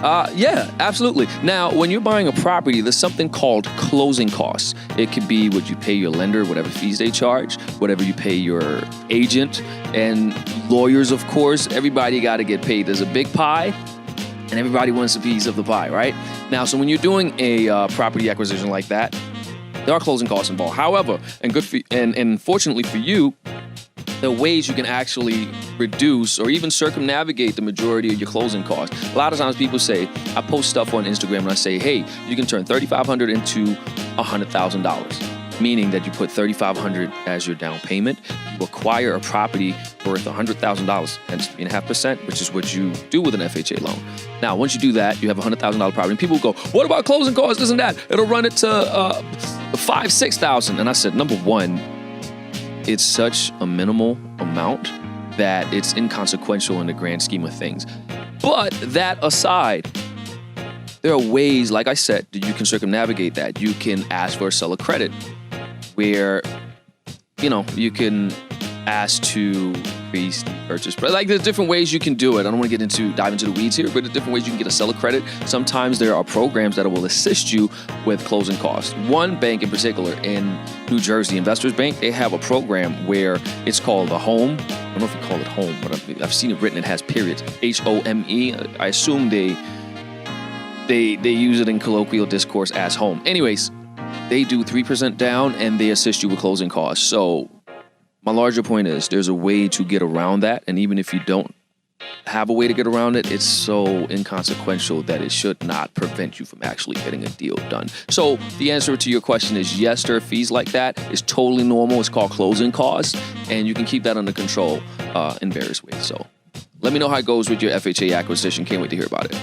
Yeah, absolutely. Now, when you're buying a property, there's something called closing costs. It could be what you pay your lender, whatever fees they charge, whatever you pay your agent, and lawyers, of course. Everybody got to get paid. There's a big pie, and everybody wants a piece of the pie, right? Now, so when you're doing a property acquisition like that, there are closing costs involved. However, and fortunately for you, there are ways you can actually reduce or even circumnavigate the majority of your closing costs. A lot of times people say, I post stuff on Instagram and I say, hey, you can turn $3,500 into $100,000, meaning that you put $3,500 as your down payment. You acquire a property worth $100,000, hence 3.5%, which is what you do with an FHA loan. Now, once you do that, you have a $100,000 property. And people go, what about closing costs, this and that? It'll run it to $5,000, $6,000. And I said, number one, it's such a minimal amount that it's inconsequential in the grand scheme of things. But that aside, there are ways, like I said, that you can circumnavigate that. You can ask for a seller credit where, you can ask to increase the purchase price. Like, there's different ways you can do it. I don't want to dive into the weeds here, but there's different ways you can get a seller credit. Sometimes there are programs that will assist you with closing costs. One bank in particular in New Jersey, Investors Bank, they have a program where it's called the Home. I don't know if you call it Home, but I've seen it written. It has periods. HOME. I assume they use it in colloquial discourse as home. Anyways, they do 3% down and they assist you with closing costs. So my larger point is there's a way to get around that. And even if you don't have a way to get around it, it's so inconsequential that it should not prevent you from actually getting a deal done. So the answer to your question is yes, there are fees like that. It's totally normal. It's called closing costs. And you can keep that under control in various ways. So let me know how it goes with your FHA acquisition. Can't wait to hear about it.